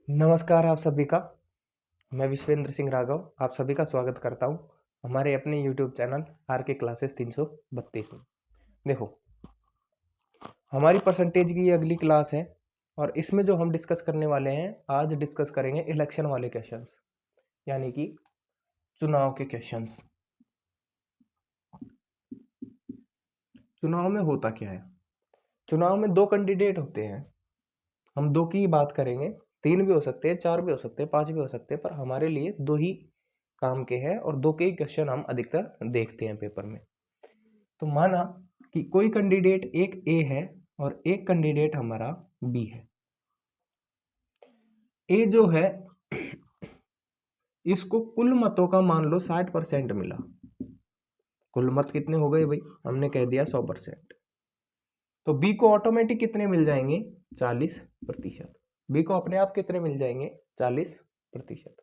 नमस्कार आप सभी का। मैं विश्वेंद्र सिंह राघव आप सभी का स्वागत करता हूं हमारे अपने YouTube चैनल आर के क्लासेस 332 में। देखो, हमारी परसेंटेज की ये अगली क्लास है और इसमें जो हम डिस्कस करने वाले हैं, आज डिस्कस करेंगे इलेक्शन वाले क्वेश्चंस, यानी कि चुनाव के क्वेश्चंस। चुनाव में होता क्या है? चुनाव में दो कैंडिडेट होते हैं। हम दो की ही बात करेंगे, तीन भी हो सकते हैं, चार भी हो सकते हैं, पांच भी हो सकते हैं, पर हमारे लिए दो ही काम के हैं और दो के ही क्वेश्चन हम अधिकतर देखते हैं पेपर में। तो माना कि कोई कैंडिडेट एक ए है और एक कैंडिडेट हमारा बी है। ए जो है इसको कुल मतों का मान लो 60% मिला। कुल मत कितने हो गए भाई? हमने कह दिया 100%। तो बी को ऑटोमेटिक कितने मिल जाएंगे? 40%। बी को अपने आप कितने मिल जाएंगे? 40%।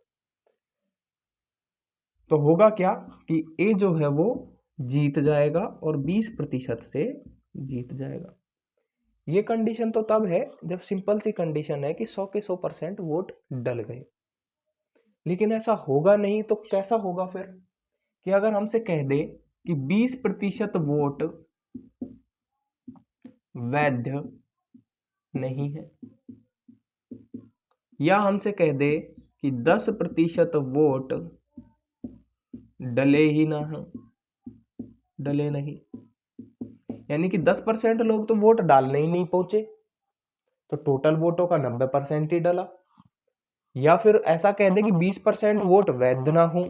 तो होगा क्या कि ए जो है वो जीत जाएगा और 20% से जीत जाएगा। ये कंडीशन तो तब है जब सिंपल सी कंडीशन है कि 100 के 100% वोट डल गए। लेकिन ऐसा होगा नहीं तो कैसा होगा फिर? कि अगर हमसे कह दे कि 20% वोट वैध नहीं है, या हमसे कह दे कि 10% वोट डले ही ना है, डले नहीं, यानी कि 10% लोग तो वोट डालने ही नहीं पहुंचे, तो टोटल वोटों का 90% ही डला। या फिर ऐसा कह दे कि 20% वोट वैध ना हो,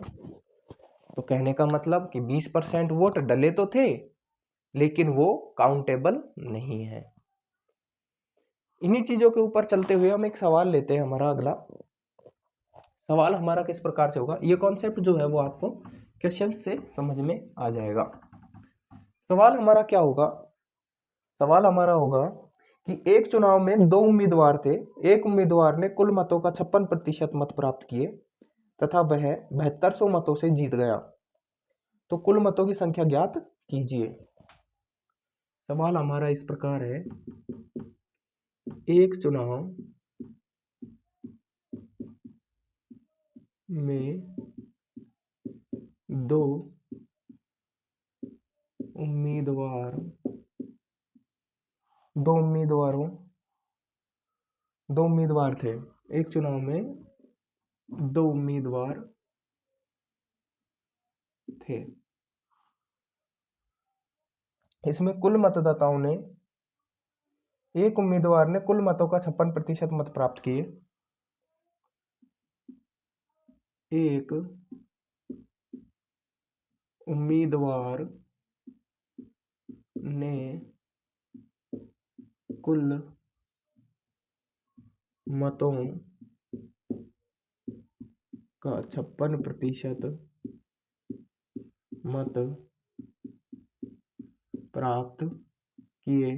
तो कहने का मतलब कि 20% वोट डले तो थे लेकिन वो काउंटेबल नहीं है। इन्हीं चीजों के ऊपर चलते हुए हम एक सवाल लेते हैं। हमारा अगला सवाल हमारा किस प्रकार से होगा, ये कॉन्सेप्ट जो है वो आपको क्वेश्चन से समझ में आ जाएगा। सवाल हमारा क्या होगा? सवाल हमारा होगा कि एक चुनाव में दो उम्मीदवार थे। एक उम्मीदवार ने कुल मतों का 56% मत प्राप्त किए तथा वह 7200 मतों से जीत गया। तो कुल मतों की संख्या ज्ञात कीजिए। सवाल हमारा इस प्रकार है, एक चुनाव में दो उम्मीदवार दो उम्मीदवारों दो उम्मीदवार थे। एक चुनाव में दो उम्मीदवार थे। इसमें कुल मतदाताओं ने, एक उम्मीदवार ने कुल मतों का 56% मत प्राप्त किए। एक उम्मीदवार ने कुल मतों का 56% मत प्राप्त किए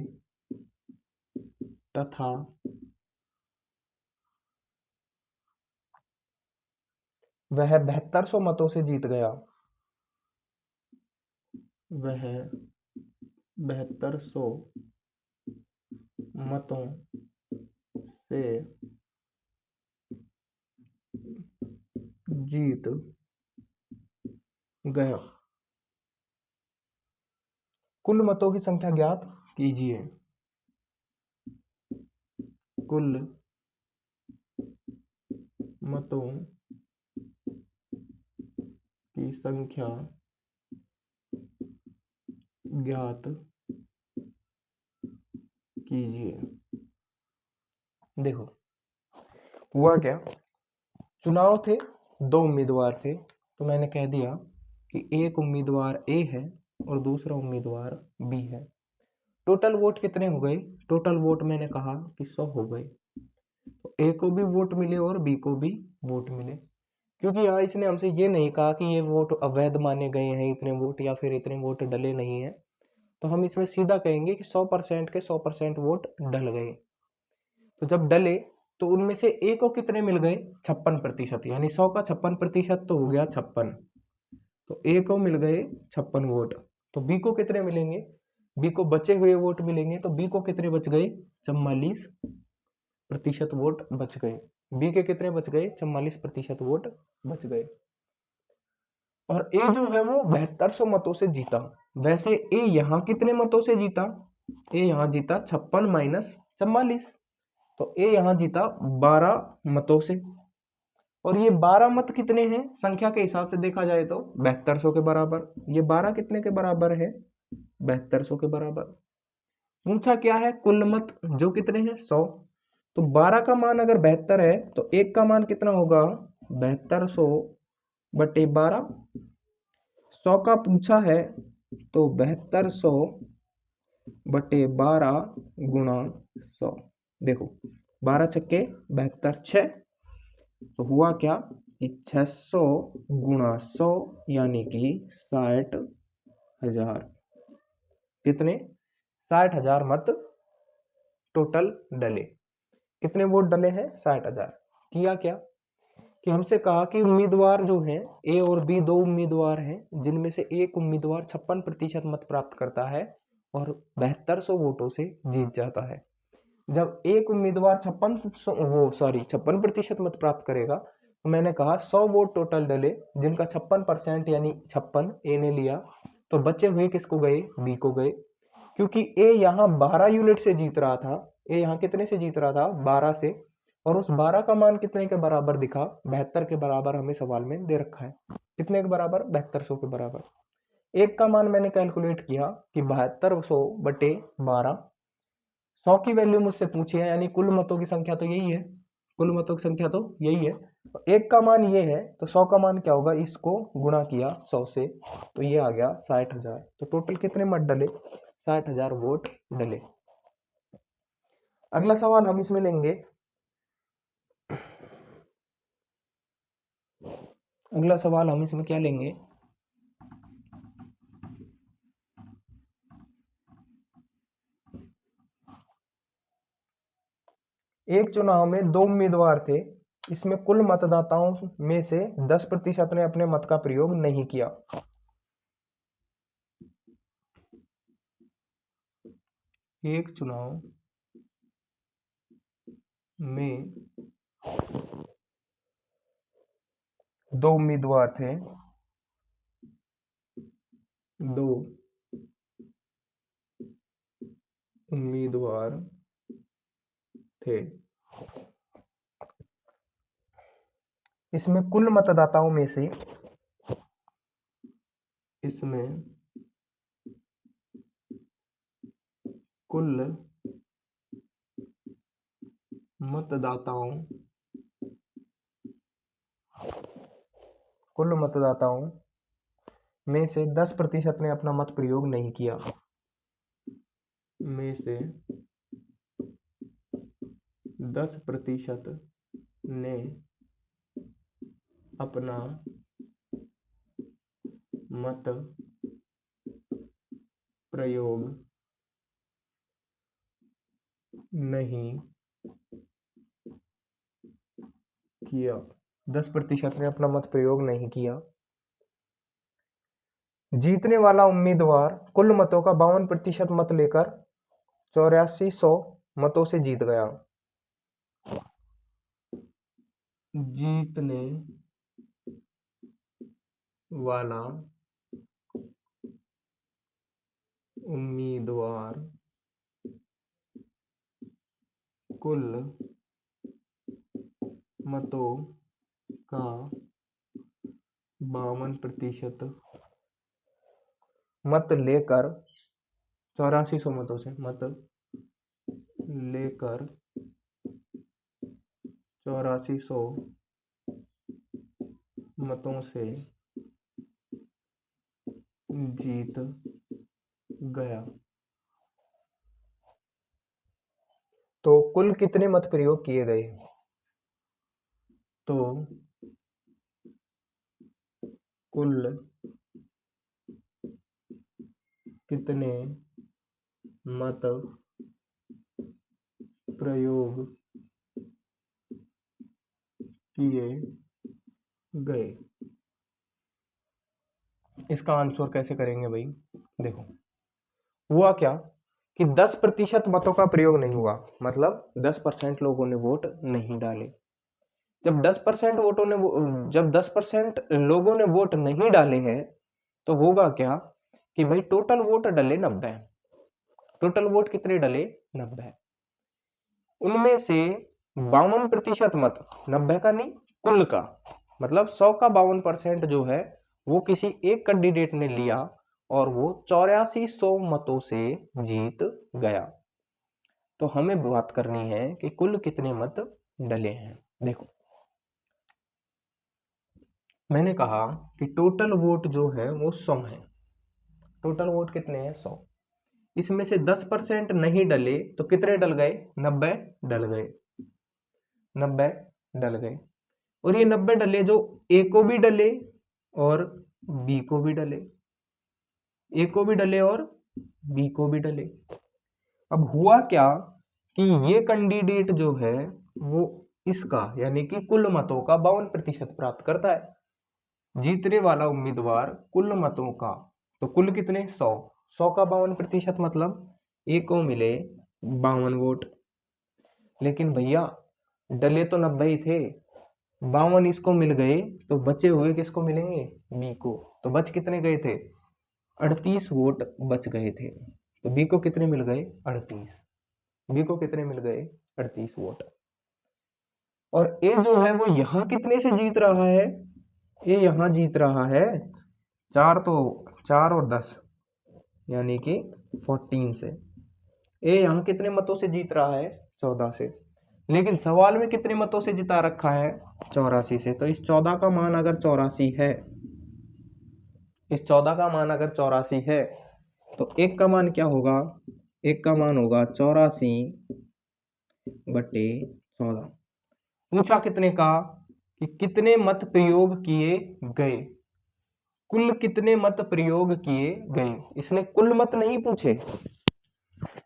तथा वह 7200 मतों से जीत गया। वह 7200 मतों से जीत गया। कुल मतों की संख्या ज्ञात कीजिए। कुल मतों की संख्या ज्ञात कीजिए। देखो, हुआ क्या? चुनाव थे, दो उम्मीदवार थे, तो मैंने कह दिया कि एक उम्मीदवार ए है और दूसरा उम्मीदवार बी है। टोटल वोट कितने हो गए? टोटल वोट मैंने कहा कि 100 हो गए। तो ए को भी वोट मिले और बी को भी वोट मिले, क्योंकि यहाँ इसने हमसे ये नहीं कहा कि ये वोट अवैध माने गए हैं इतने वोट, या फिर इतने वोट डले नहीं है। तो हम इसमें सीधा कहेंगे कि 100% के 100% वोट डल गए। तो जब डले तो उनमें से ए को कितने मिल गए? 56%, यानी 100 का 56% तो हो गया 56। तो ए को मिल गए 56 वोट। तो बी को कितने मिलेंगे? बी को बचे हुए वोट मिलेंगे। तो बी को कितने बच गए? 44% वोट बच गए। बी के कितने बच गए? 44% वोट बच गए। और ए जो है वो 7200 मतों से जीता। वैसे ए यहाँ कितने मतों से जीता? ए यहाँ जीता 56 माइनस 44, तो ए यहाँ जीता 12 मतों से। और ये 12 मत कितने हैं संख्या के हिसाब से देखा जाए तो 7200 के बराबर। ये 12 कितने के बराबर है? 7200 के बराबर। पूछा क्या है? कुल मत जो कितने हैं? 100। तो 12 का मान अगर 72 है तो एक का मान कितना होगा? 7200 बटे 12। 100 का पूछा है तो 7200 बटे 12 गुणा 100। देखो 12 छक्के 72, 6, तो हुआ क्या कि 600 गुणा 100 यानी कि 60,000। कितने? 60,000 मत टोटल डले। कितने वोट डले हैं? 60,000। किया क्या कि हमसे कहा कि उम्मीदवार जो हैं ए और बी, दो उम्मीदवार हैं जिनमें से एक उम्मीदवार 56% मत प्राप्त करता है और 7200 वोटों से जीत जाता है। जब एक उम्मीदवार 56% मत प्राप्त करेगा तो मैंने कहा 100 वोट टोटल डले, जिनका 56% यानी 56 ए ने लिया, तो बचे हुए किसको गए? बी को गए। क्योंकि ए यहाँ 12 यूनिट से जीत रहा था। ए यहाँ कितने से जीत रहा था? 12 से। और उस 12 का मान कितने के बराबर दिखा? 72 के बराबर हमें सवाल में दे रखा है। कितने के बराबर? 7200 के बराबर। एक का मान मैंने कैलकुलेट किया कि 7200 बटे 12। 100 की वैल्यू मुझसे पूछी है, यानी कुल मतों की संख्या तो यही है। कुल मतों की संख्या तो यही है। तो एक का मान ये है तो 100 का मान क्या होगा? इसको गुणा किया 100 से, तो ये आ गया 60,000। तो टोटल कितने मत डले? 60,000 वोट डले। अगला सवाल हम इसमें लेंगे। अगला सवाल हम इसमें क्या लेंगे? एक चुनाव में दो उम्मीदवार थे। इसमें कुल मतदाताओं में से 10% ने अपने मत का प्रयोग नहीं किया। एक चुनाव में दो उम्मीदवार थे। दो उम्मीदवार थे। इसमें कुल मतदाताओं में से कुल मतदाताओं में से 10% ने अपना मत प्रयोग नहीं किया। में से 10% ने अपना मत प्रयोग नहीं किया। 10% ने अपना मत प्रयोग नहीं किया। जीतने वाला उम्मीदवार कुल मतों का 52% मत लेकर 8400 मतों से जीत गया। जीतने वाला उम्मीदवार कुल मतों का 52% मत लेकर 8400 मतों से मत लेकर 8400 मतों से जीत गया। तो कुल कितने मत प्रयोग किए गए? तो कुल कितने मत प्रयोग किए गए? इसका आंसर कैसे करेंगे भाई? देखो हुआ क्या कि 10% मतों का प्रयोग नहीं हुआ, मतलब 10% लोगों ने वोट नहीं डाले। जब 10% जब 10% लोगों ने वोट नहीं डाले हैं तो होगा क्या कि भाई टोटल वोट डले 90। टोटल वोट कितने डले? 90। उनमें से 52% मत, 90 का नहीं कुल का, मतलब 100 का 52% जो है वो किसी एक कैंडिडेट ने लिया और वो 8400 मतों से जीत गया। तो हमें बात करनी है कि कुल कितने मत डले हैं। देखो मैंने कहा कि टोटल वोट जो है वो 100 है। टोटल वोट कितने हैं? 100। इसमें से 10% नहीं डले तो कितने डल गए? 90 डल गए। 90 डल गए। और ये 90 डले जो ए को भी डले और बी को भी डले, ए को भी डले और बी को भी डले। अब हुआ क्या कि ये कैंडिडेट जो है वो इसका यानी कि कुल मतों का 52% प्राप्त करता है। जीतने वाला उम्मीदवार कुल मतों का, तो कुल कितने? 100। 100 का 52% मतलब ए को मिले 52 वोट। लेकिन भैया डले तो 90 ही थे, 52 इसको मिल गए तो बचे हुए किसको मिलेंगे? बी को। तो बच कितने गए थे? 38 वोट बच गए थे। तो बी को कितने मिल गए? 38। बी को कितने मिल गए? 38 वोट। और ए जो है वो यहां कितने से जीत रहा है? ए यहां जीत रहा है 4, तो 4 और 10 यानी कि 14 से। ए यहां कितने मतों से जीत रहा है? 14 से। लेकिन सवाल में कितने मतों से जिता रखा है? 84 से। तो इस 14 का मान अगर 84 है, इस 14 का मान अगर 84 है तो एक का मान क्या होगा? एक का मान होगा 84/14। पूछा कितने का? कि कितने मत प्रयोग किए गए, कुल कितने मत प्रयोग किए गए। इसने कुल मत नहीं पूछे,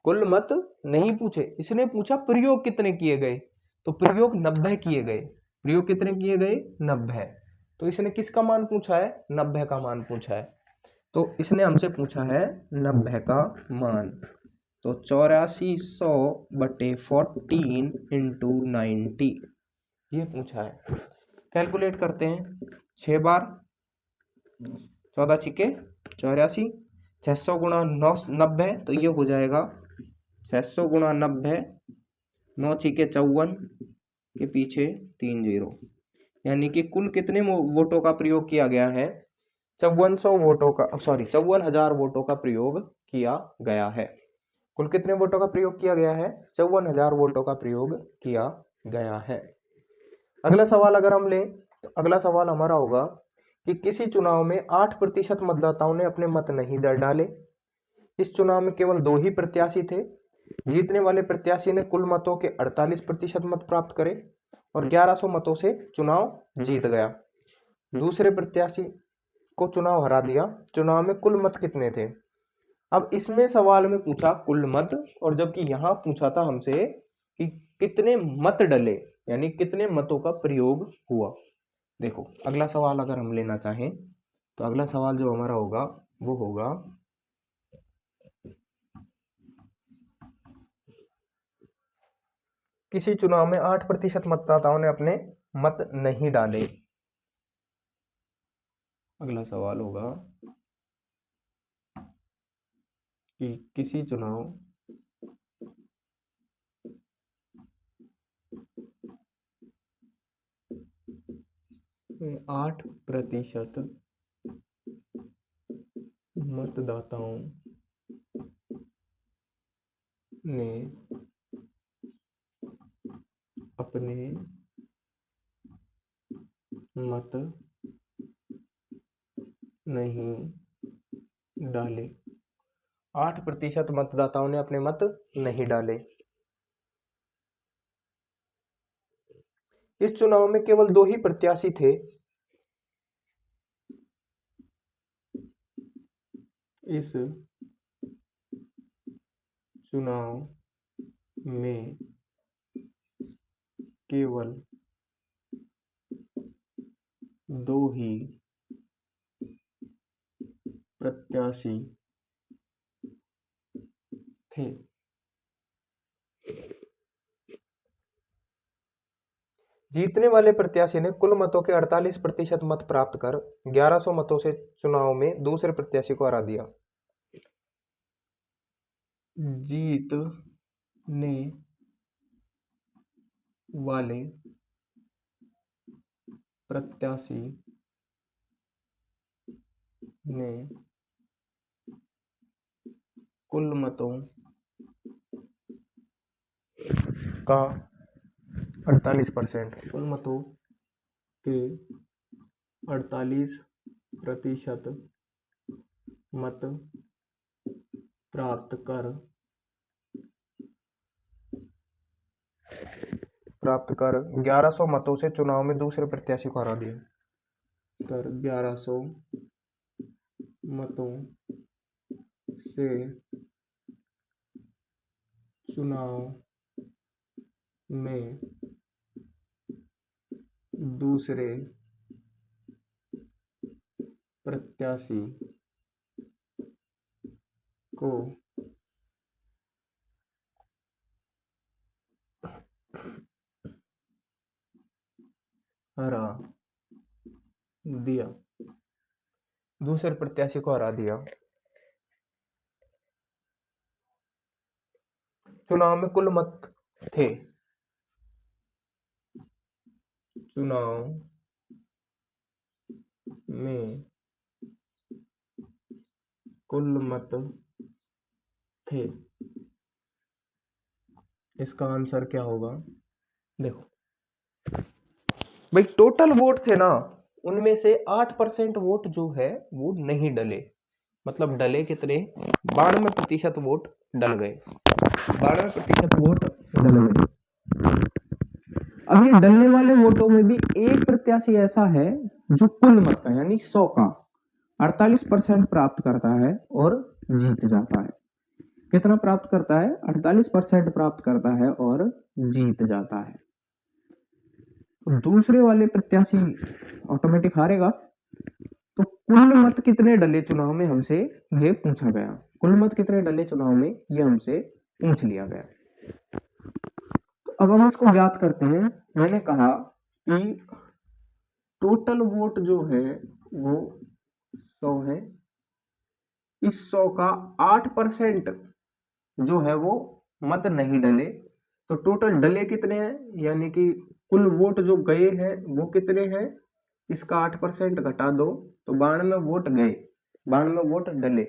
कुल मत नहीं पूछे, इसने पूछा प्रयोग कितने किए गए। तो प्रयोग 90 किए गए। प्रयोग कितने किए गए? 90। तो इसने किसका मान पूछा है? 90 का मान पूछा है। तो इसने हमसे पूछा है 90 का मान। तो 8400/14 इंटू 90 ये पूछा है। कैलकुलेट करते हैं। 6 बार 14 छिके 84, 600 गुणा 90 तो ये हो जाएगा 600 गुणा 90, 9 छिके 54 के पीछे 3 जीरो, यानी कि कुल कितने वोटों का प्रयोग किया गया है? 5400 वोटों का, सॉरी 54,000 वोटों का प्रयोग किया गया है। कुल कितने वोटों का प्रयोग किया गया है? 54,000 वोटों का प्रयोग किया गया है। अगला सवाल अगर हम लें तो अगला सवाल हमारा होगा कि किसी चुनाव में 8% मतदाताओं ने अपने मत नहीं डाले। इस चुनाव में केवल 2 ही प्रत्याशी थे। जीतने वाले प्रत्याशी ने कुल मतों के 48% मत प्राप्त करे और 1100 मतों से चुनाव जीत गया। दूसरे प्रत्याशी को चुनाव हरा दिया। चुनाव में कुल मत कितने थे? अब इसमें सवाल में पूछा कुल मत, और जबकि यहां पूछा था हमसे कि कितने मत डले, यानी कितने मतों का प्रयोग हुआ। देखो अगला सवाल अगर हम लेना चाहें तो अगला सवाल जो हमारा होगा वो होगा किसी चुनाव में 8% मतदाताओं ने अपने मत नहीं डाले। अगला सवाल होगा कि किसी चुनाव में 8% मतदाताओं ने अपने मत नहीं डाले। 8% मतदाताओं ने अपने मत नहीं डाले। इस चुनाव में केवल 2 ही प्रत्याशी थे। इस चुनाव में केवल 2 ही प्रत्याशी थे। जीतने वाले प्रत्याशी ने कुल मतों के 48% मत प्राप्त कर 1100 मतों से चुनाव में दूसरे प्रत्याशी को हरा दिया। जीतने वाले प्रत्याशी ने कुल मतों का 48%, कुल मतों के 48% मत प्राप्त कर 1100 मतों से चुनाव में दूसरे प्रत्याशी को हरा दिया। कर 1100 मतों से चुनाव में दूसरे प्रत्याशी को हरा दिया। दूसरे प्रत्याशी को हरा दिया। चुनाव में कुल मत थे, चुनाव में कुल मत थे। इसका आंसर क्या होगा? देखो भाई, टोटल वोट थे ना, उनमें से 8% वोट जो है वो नहीं डले। मतलब डले कितने? 92% वोट डल गए। 92% वोट डल गए। अब ये डलने वाले वोटों में भी एक प्रत्याशी ऐसा है जो कुल मत का यानी 100 का 48% प्राप्त करता है और जीत जाता है। कितना प्राप्त करता है? 48% प्राप्त करता है और जीत जाता है। तो दूसरे वाले प्रत्याशी ऑटोमेटिक हारेगा। तो कुल मत कितने डले चुनाव में, हमसे ये पूछा गया। कुल मत कितने डले चुनाव में, ये हमसे पूछ लिया गया। तो अब हम इसको ज्ञात करते हैं। मैंने कहा कि टोटल वोट जो है वो 100 है। इस 100 का 8% जो है वो मत नहीं डले। तो टोटल डले कितने हैं, यानी कि कुल वोट जो गए हैं वो कितने हैं, इसका 8% घटा दो तो 92 वोट गए, 92 वोट डले।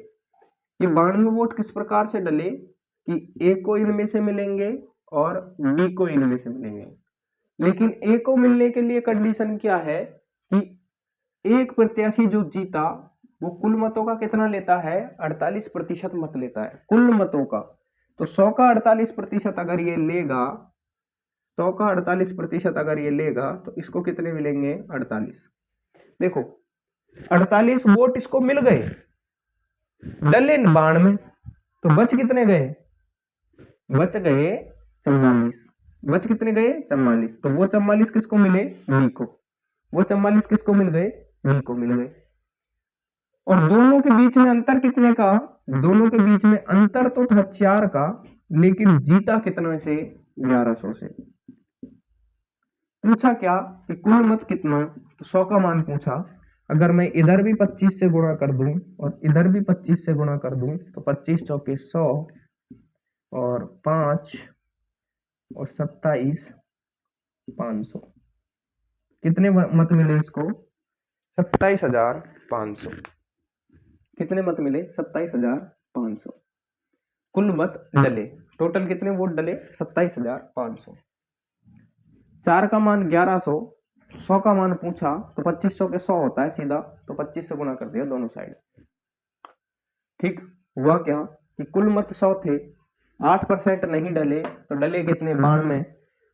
ये 92 वोट किस प्रकार से डले कि ए को इनमें से मिलेंगे और बी को इनमें से मिलेंगे। लेकिन ए को मिलने के लिए कंडीशन क्या है कि एक प्रत्याशी जो जीता वो कुल मतों का कितना लेता है? 48% मत लेता है कुल मतों का। तो 100 का 48% अगर ये लेगा, 100 का 48% अगर ये लेगा तो इसको कितने मिलेंगे? 48। देखो 48 वोट इसको मिल गए, डले 92, तो बच कितने गए? बच गए 44। बच कितने गए? 44। तो वो 44 किसको मिले? बी को। वो 44 किसको मिल गए? बी को मिल गए। और दोनों के बीच में अंतर कितने का? दोनों के बीच में अंतर तो था 4 का, लेकिन जीता कितने से? 1100 से। पूछा क्या कि कुल मत कितना? तो 100 का मान पूछा। अगर मैं इधर भी 25 से गुणा कर दूं और इधर भी 25 से गुणा कर दूं तो 25 चौके 100 और 5 और 27 500। कितने मत मिले इसको? 27,500। कितने मत मिले? 27,500 कुल मत डले। टोटल कितने वोट डले? 27,500। 4 का मान 1100, 100 का मान पूछा तो 2500 के 100 होता है सीधा, तो 25 से गुणा कर दिया दोनों साइड। ठीक हुआ क्या कि कुल मत 100 थे, 8% नहीं डले, तो डले कितने? 92।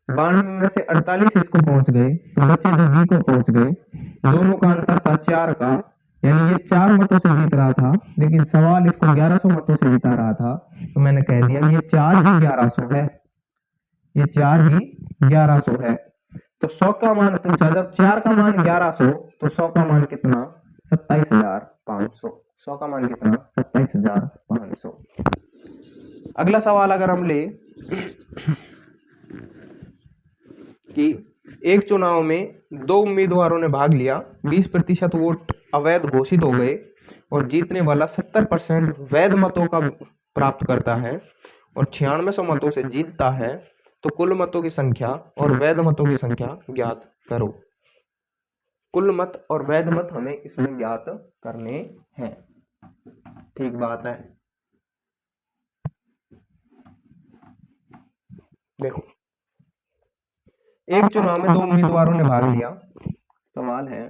92 में से 48 इसको पहुंच गए, तो बच्चे जो बी को पहुंच गए। दोनों का अंतर था 4 का, यानी ये 4 मतों से जीत रहा था, लेकिन सवाल इसको 1100 मतों से जिता रहा था। तो मैंने कह दिया ये 4 ही 1100 है, ये 4 ही 1100 है। तो 100 का मान पूछा, जब 4 का मान 1100 तो 100 का मान कितना? 27,500। 100 का मान कितना? 27,500। अगला सवाल अगर हम ले कि एक चुनाव में 2 उम्मीदवारों ने भाग लिया, 20% वोट अवैध घोषित हो गए और जीतने वाला 70% वैध मतों का प्राप्त करता है और 9600 मतों से जीतता है, तो कुल मतों की संख्या और वैध मतों की संख्या ज्ञात करो। कुल मत और वैध मत हमें इसमें ज्ञात करने हैं। ठीक बात है। देखो, एक चुनाव में 2 उम्मीदवारों ने भाग लिया। सवाल है,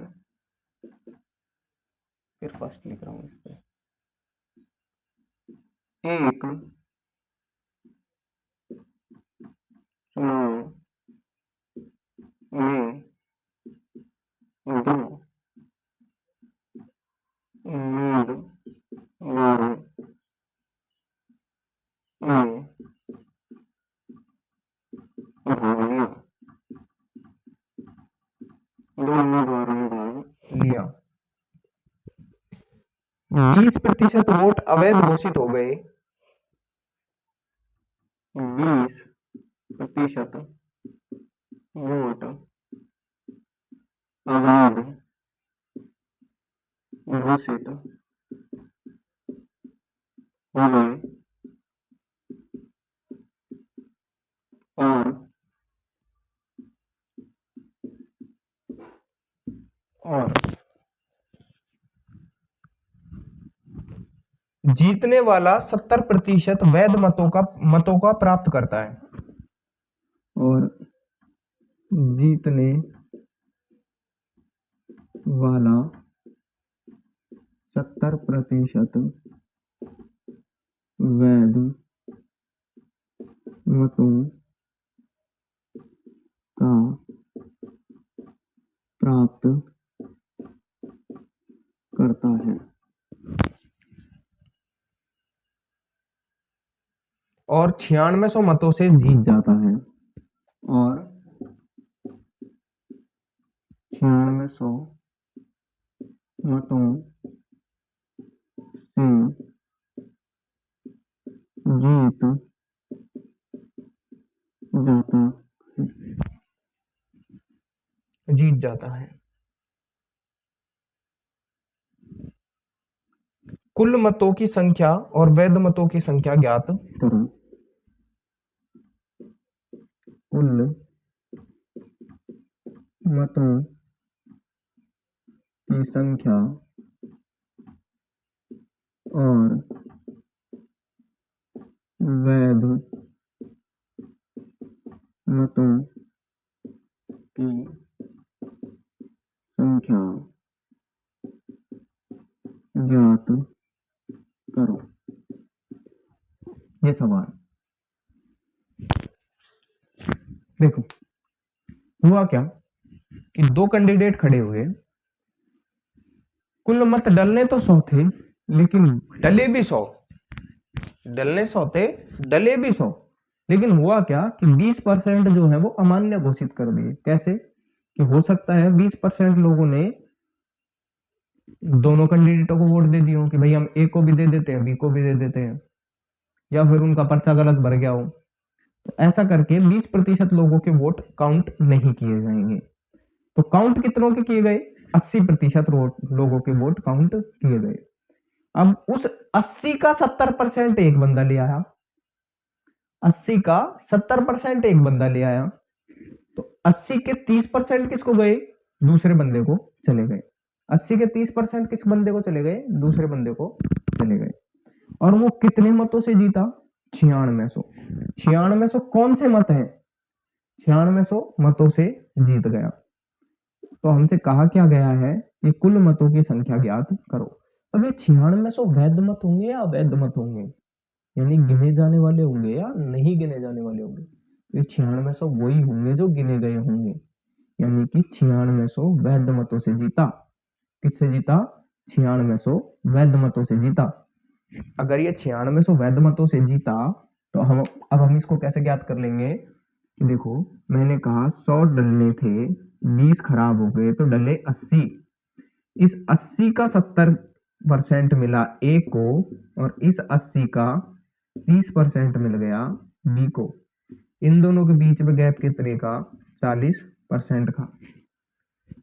फिर फर्स्ट लिख रहा हूं इस पे, एक चुनाव में 2 उम्मीदवारों ने भाग लिया। 2 उम्मीदवारों ने भाग लिया, 20% वोट अवैध घोषित हो गए। 20% वोट अवैध घोषित हो गए और जीतने वाला 70% वैध मतों का प्राप्त करता है और जीतने वाला 70% वैध मतों का प्राप्त करता है और 9600 मतों से जीत जाता है और 9600 मतों से जीत जाता है। कुल मतों की संख्या और वैध मतों की संख्या ज्ञात करो। कुल मतों की संख्या और वैध मतों की संख्या ज्ञात करो। ये सवाल देखो, हुआ क्या कि 2 कैंडिडेट खड़े हुए, कुल मत डलने तो 100 थे लेकिन डले भी 100, डलने 100 थे, डले भी 100, लेकिन हुआ क्या कि 20% जो है वो अमान्य घोषित कर दिए। कैसे कि हो सकता है 20% लोगों ने दोनों कैंडिडेटों को वोट दे दिए हो कि भाई हम ए को भी दे देते हैं, बी को भी दे देते हैं, या फिर उनका पर्चा गलत भर गया हो, तो ऐसा करके 20% लोगों के वोट काउंट नहीं किए जाएंगे। तो काउंट कितनों के किए गए? 80% लोगों के वोट काउंट किए गए। अब उस 80 का 70% एक बंदा ले आया, 80 का 70% एक बंदा ले आया, तो 80 के 30% किसको गए? दूसरे बंदे को चले गए। 80 के 30% किस बंदे को चले गए? दूसरे बंदे को चले गए। और वो कितने मतों से जीता? 9600। 9600 कौन से मत हैं? 9600 मतों से जीत गया। तो हमसे कहा क्या गया है कि कुल मतों की संख्या ज्ञात करो। अब ये 9600 वैध मत होंगे या अवैध मत होंगे, यानी गिने जाने वाले होंगे या नहीं गिने जाने वाले होंगे? ये 9600 वही होंगे जो गिने गए होंगे, यानी कि 9600 वैध मतों से जीता। किससे जीता? 9600 वैध मतों से जीता। अगर ये 9600 वैध मतों से जीता तो हम इसको कैसे ज्ञात कर लेंगे? देखो, मैंने कहा 100 डलने थे, 20 खराब हो गए तो डले 80। इस 80 का 70% मिला ए को और इस 80 का 30% मिल गया बी को। इन दोनों के बीच में गैप कितने का? 40 40% का।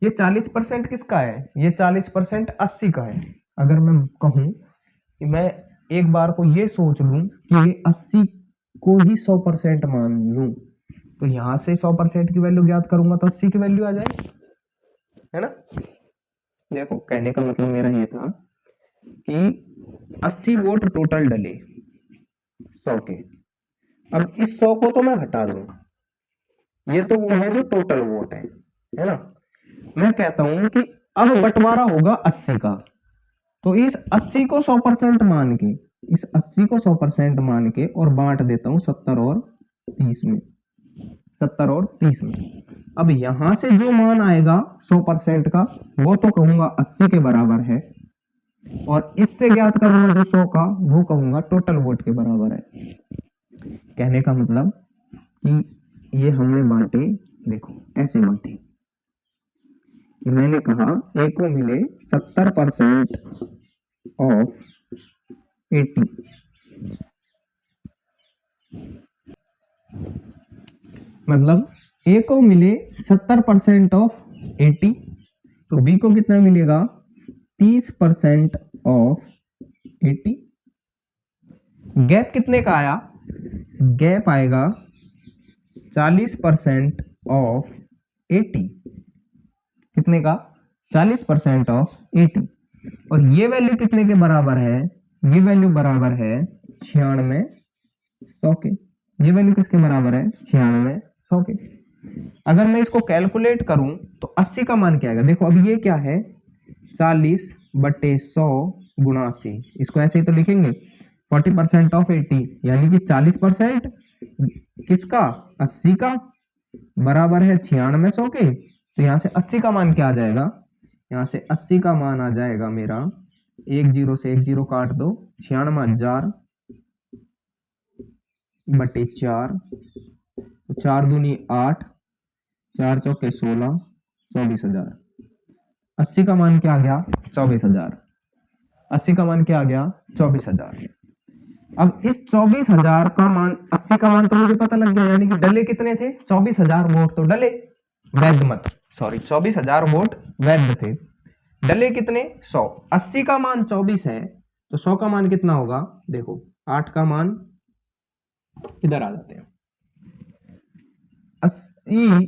ये 40% किसका है? ये 40% 80 का है। अगर मैं कहूं कि मैं एक बार को ये सोच लूं कि ये 80 को ही 100% मान लूं, तो यहां से 100% की वैल्यू ज्ञात करूंगा तो 80 की वैल्यू आ जाएगी, है ना। देखो कहने का मतलब मेरा ये था कि 80 वोट टोटल डले 100 के। अब इस 100 को तो मैं हटा दूं, ये तो वो है जो टोटल वोट है ना। मैं कहता हूं कि अब बंटवारा होगा 80 का, तो इस 80 को 100% मान के, इस 80 को 100% मान के और बांट देता हूं 70 और 30 में, 70 और 30 में। अब यहां से जो मान आएगा 100% का वो तो कहूंगा 80 के बराबर है, और इससे ज्ञात करूंगा जो 100 का वो कहूंगा टोटल वोट के बराबर है। कहने का मतलब कि ये हमने बांटे, देखो ऐसे बांटे कि मैंने कहा ए को मिले 70% ऑफ 80, मतलब ए को मिले 70% ऑफ 80, तो बी को कितना मिलेगा 30% ऑफ 80। गैप कितने का आया? गैप आएगा 40% ऑफ 80। कितने का? 40% ऑफ 80। और ये वैल्यू कितने के बराबर है? ये वैल्यू बराबर है 96 100 के। ये वैल्यू किसके बराबर है? 96 100 के। अगर मैं इसको कैलकुलेट करूं तो 80 का मान क्या आएगा? देखो अब ये क्या है, 40/100 गुणा 80। इसको ऐसे ही तो लिखेंगे 40% ऑफ 80, यानी कि 40% किसका? 80 का, बराबर है 96 के। तो यहां से 80 का मान क्या आ जाएगा? यहां से 80 का मान आ जाएगा मेरा, एक जीरो से एक जीरो काट दो, 96,000/4, 4 दूनी 8, 4 चौके 16, 24,000। 80 का मान क्या आ गया? 24,000। 80 का मान क्या आ गया? 24,000। अब इस 24,000 का मान, 80 का मान तो मुझे पता लग गया, यानी कि डले कितने थे? 24,000 वोट तो डले, वैध मत, सॉरी 24,000 वोट वैध थे, डले कितने? 100। 80 का मान 24 है, तो 100 का मान कितना होगा? देखो 8 का मान, इधर आ जाते हैं, 80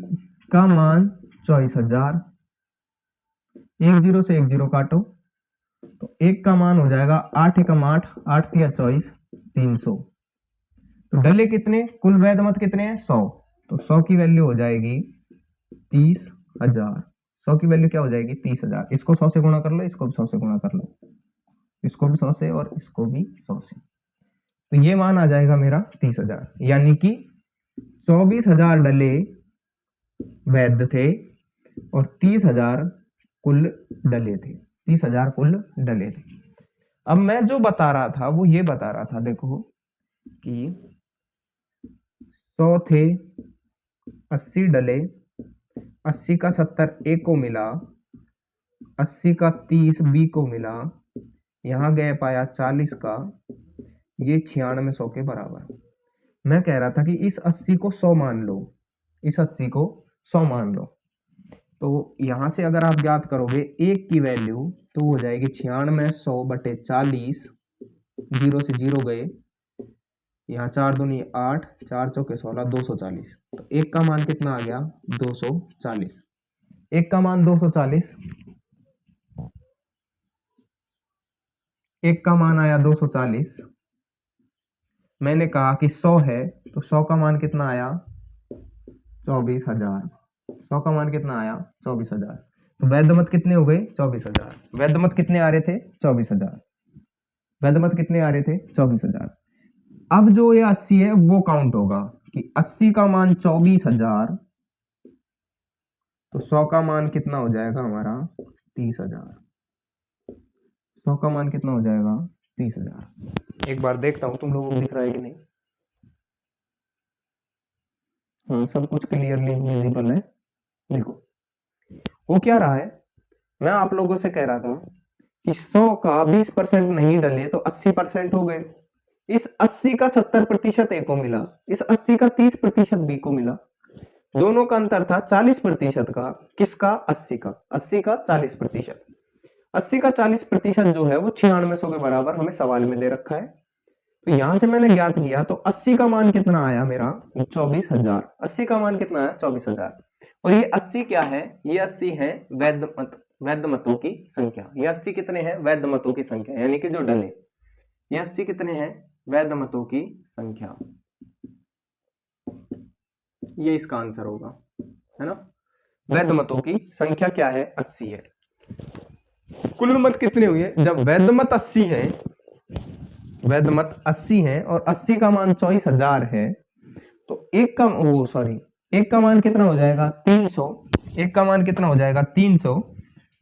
का मान 24,000, एक जीरो से एक जीरो काटो, तो एक का मान हो जाएगा 8 एकम 8, 8 तिया 24, 300। तो डले कितने? कुल वैध मत कितने हैं? 100। तो 100 की वैल्यू हो जाएगी 30,000। 100 की वैल्यू क्या हो जाएगी? 30,000। इसको 100 से गुणा कर लो, इसको भी 100 से गुणा कर लो, इसको भी 100 से और इसको भी 100 से, तो ये मान आ जाएगा मेरा 30,000। यानी कि 24,000 डले वैध थे और 30,000 कुल डले थे, 30,000 कुल डले थे। अब मैं जो बता रहा था वो ये बता रहा था, देखो कि 100 थे, 80 डले, 80 का 70 ए को मिला, 80 का 30 बी को मिला, यहां गैप आया 40 का, ये 96 के बराबर। मैं कह रहा था कि इस 80 को 100 मान लो, इस 80 को 100 मान लो, तो यहां से अगर आप ज्ञात करोगे एक की वैल्यू तो हो जाएगी 96,100/40, जीरो से जीरो गए, यहाँ 4 दूनी 8, 4 चौके 16, 240। तो एक का मान कितना आ गया? 240। एक का मान 240, एक का मान आया 240। मैंने कहा कि 100 है, तो 100 का मान कितना आया? 24,000। 100 का मान कितना आया? 24,000। तो वैध मत कितने हो गए? 24,000। वैध मत कितने आ रहे थे? 24,000। वैध मत कितने आ रहे थे? 24,000। अब जो ये 80 है वो काउंट होगा कि 80 का मान 24,000, तो 100 का मान कितना हो जाएगा हमारा? 30,000। 100 का मान कितना हो जाएगा? 30,000। एक बार देखता हूं तुम लोगों को दिख रहा है कि नहीं। हाँ, सब कुछ क्लियरली विजिबल है। देखो वो क्या रहा है, मैं आप लोगों से कह रहा था कि 100 का 20% नहीं डले तो 80% हो गए। इस 80 का 70% ए को मिला, इस 80 का 30% बी को मिला, दोनों का अंतर था 40% का। किसका? 80 का। 80 का 40%। 80 का 40% जो है वो 9600 के बराबर हमें सवाल में दे रखा है। तो यहां से मैंने ज्ञात किया तो 80 का मान कितना आया मेरा? 24,000। 80 का मान कितना आया? 24,000। और ये 80 क्या है? ये 80 है वैध मतों की संख्या। ये 80 कितने हैं? वैध मतों की संख्या, यानी कि जो डले। ये 80 कितने हैं? वैध मतों की संख्या। ये इसका आंसर होगा, है ना। वैध मतों की संख्या क्या है? 80 है। कुल मत कितने हुए? जब वैध मत 80 है, वैध मत 80 है और 80 का मान 24,000 है, तो एक का मान कितना हो जाएगा? 300। एक का मान कितना हो जाएगा? 300।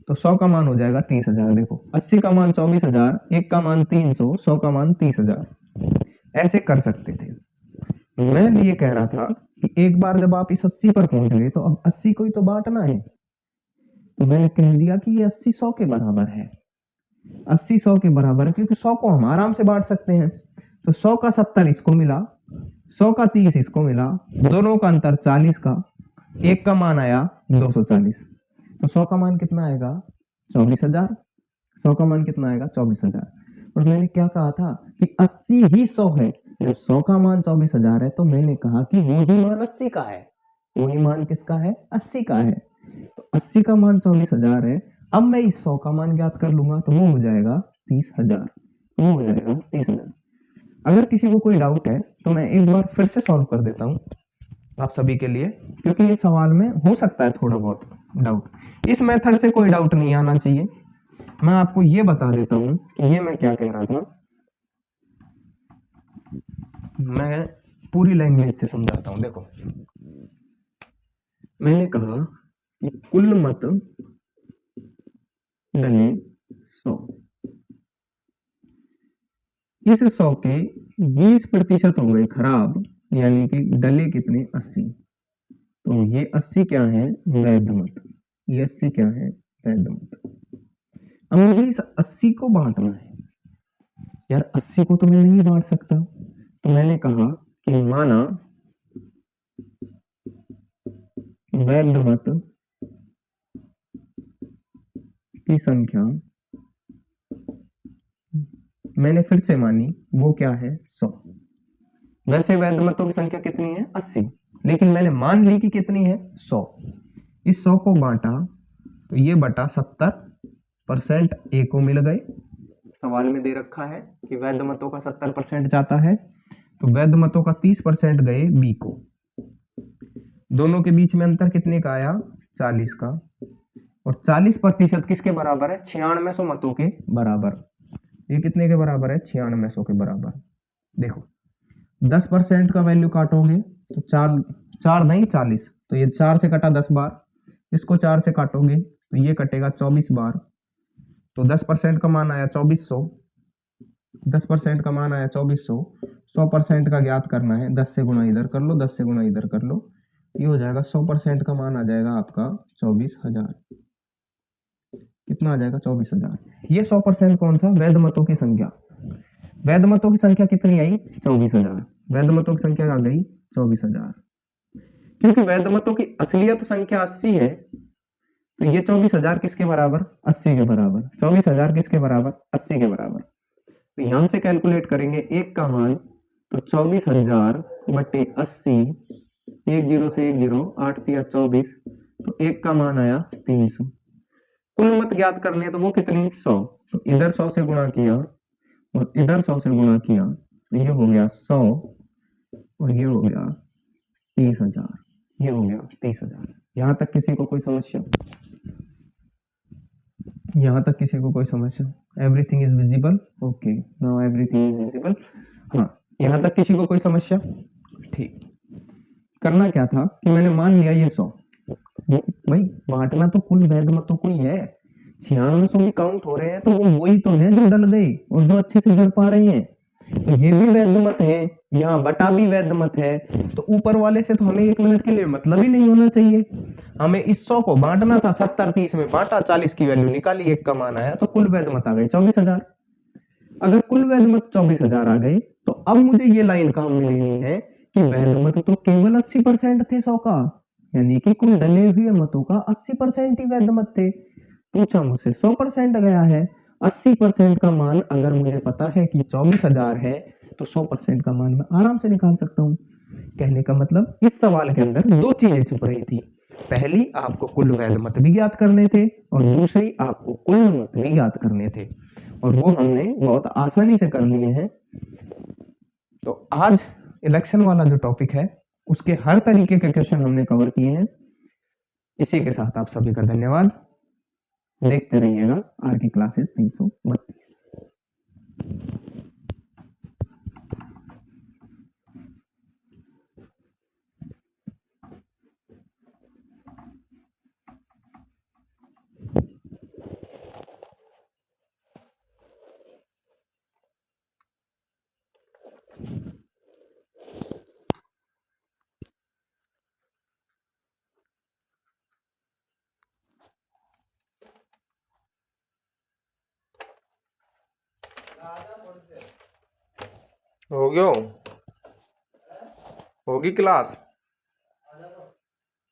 तो 100 का मान हो जाएगा 30,000। देखो 80 का मान 24,000, एक का मान 300, 100 का मान 30,000। ऐसे कर सकते थे। मैं ये कह रहा था कि एक बार जब आप इस 80 पर पहुंच गए तो अब 80 को ही तो बांटना है। तो मैंने कह दिया कि ये 80 100 के बराबर है। 80 100 के बराबर है क्योंकि 100 को हम आराम से बांट सकते हैं। तो 100 का 70 इसको मिला, 100 का 30 इसको मिला, दोनों का अंतर 40 का, एक का मान आया 240। तो 100 का मान कितना आएगा? 24,000। 100 का मान कितना आएगा? 24,000। और मैंने क्या कहा था कि 80 ही 100 है। जब 100 का मान 24,000 है तो मैंने कहा कि वही मान 80 का है। वही मान किसका है? 80 का है। तो 80 का मान 24,000 है। अब मैं इस 100 का मान ज्ञात कर लूंगा तो वो हो जाएगा 30,000। वो हो जाएगा 30,000। अगर किसी को कोई डाउट है तो मैं एक बार फिर से सॉल्व कर देता हूं आप सभी के लिए, क्योंकि ये सवाल में हो सकता है थोड़ा बहुत डाउट। इस मेथड से कोई डाउट नहीं आना चाहिए। मैं आपको ये बता देता हूं कि ये मैं क्या कह रहा था। मैं पूरी लैंग्वेज से समझाता हूं। देखो मैंने कहा कि कुल मत डले 100। इस 100 के 20% हो गए खराब, यानी कि डले कितने? 80। तो ये 80 क्या है? वैध मत। ये 80 क्या है? वैध मत। अब मुझे इस 80 को बांटना है। यार 80 को तो मैं नहीं बांट सकता। तो मैंने कहा कि माना वैध मत की संख्या मैंने फिर से मानी, वो क्या है? 100। वैसे वैध मतों की संख्या कितनी है? 80, लेकिन मैंने मान ली कि कितनी है? 100। इस 100 को बांटा तो ये बटा 70% ए को मिल गए। सवाल में दे रखा है कि वैध मतों का 70% जाता है, तो वैध मतों का 30% गए बी को। दोनों के बीच में अंतर कितने का आया? 40 का। और 40% किसके बराबर है? 9600 मतों के बराबर। ये कितने के बराबर है? 9600 के बराबर। देखो 10% का वैल्यू काटोगे तो 4 नहीं 40, तो ये 4 से कटा 10 बार। इसको 4 से काटोगे तो ये कटेगा 24 बार। तो 10% का मान आया 2400। 10% का मान आया 2400। 100% का ज्ञात करना है, 10 से गुणा इधर कर लो, 10 से गुणा इधर कर लो, ये हो जाएगा 100% का मान आ जाएगा आपका 24,000। कितना आ जाएगा? 24,000। ये 100% कौन सा? वैध मतों की संख्या। वैध मतों की संख्या कितनी आई? 24,000। वैध मतों की संख्या आ गई 24,000। क्योंकि वैध मतों की असलियत संख्या 80 है, तो ये 24,000 किसके बराबर? 80 के बराबर। 24,000 किसके बराबर? 80 के बराबर। तो यहां से कैलकुलेट करेंगे एक का मान, तो 24,000 बटे 80, 10 से 10, 8 तिया 24, तो एक का मान आया 300। कुल मत ज्ञात करने तो वो कितनी? 100। तो इधर 100 से गुणा किया और इधर 100 से गुणा किया, तो ये हो गया 100 और ये हो गया 30,000। ये हो गया 30,000। यहां तक किसी को कोई समस्या? यहां तक किसी को कोई समस्या? Everything is visible? Okay, now everything is visible. हाँ, यहां तक किसी को कोई समस्या? ठीक। करना क्या था कि मैंने मान लिया ये 100। भाई बांटना तो कुल वैध मतों को ही है। 9600 भी काउंट हो रहे हैं तो वो वही तो है जो डल गए और जो अच्छे से डल पा रहे हैं। तो ये भी वैध मत है, यहाँ बटा भी वैध मत है। तो ऊपर वाले से तो हमें 1 मिनट के लिए मतलब ही नहीं होना चाहिए। हमें इस 100 को बांटना था, 70-30 में बांटा, 40 की वैल्यू निकाली, एक का मान आया, तो कुल वैध मत आ गए 24,000। अगर कुल वैध मत 24,000 आ गए तो अब मुझे ये लाइन काम में लेनी है कि वैध मत तो केवल 80% थे 100 का। यानी कि कुल डले हुए मतों का 80% ही वैध मत थे। पूछा मुझसे 100% गया है, 80% का मान अगर मुझे पता है कि 24,000 है तो 100% का मान मैं आराम से निकाल सकता हूँ। कहने का मतलब इस सवाल के अंदर दो चीजें छुप रही थी, पहली आपको कुल वैध मत भी ज्ञात करने थे और दूसरी आपको कुल मत भी ज्ञात करने थे, और वो हमने बहुत आसानी से कर लिए हैं। तो आज इलेक्शन वाला जो टॉपिक है उसके हर तरीके के क्वेश्चन हमने कवर किए हैं। इसी के साथ आप सभी का धन्यवाद। देखते रहिएगा आर की क्लासेस 332। हो गया, होगी क्लास।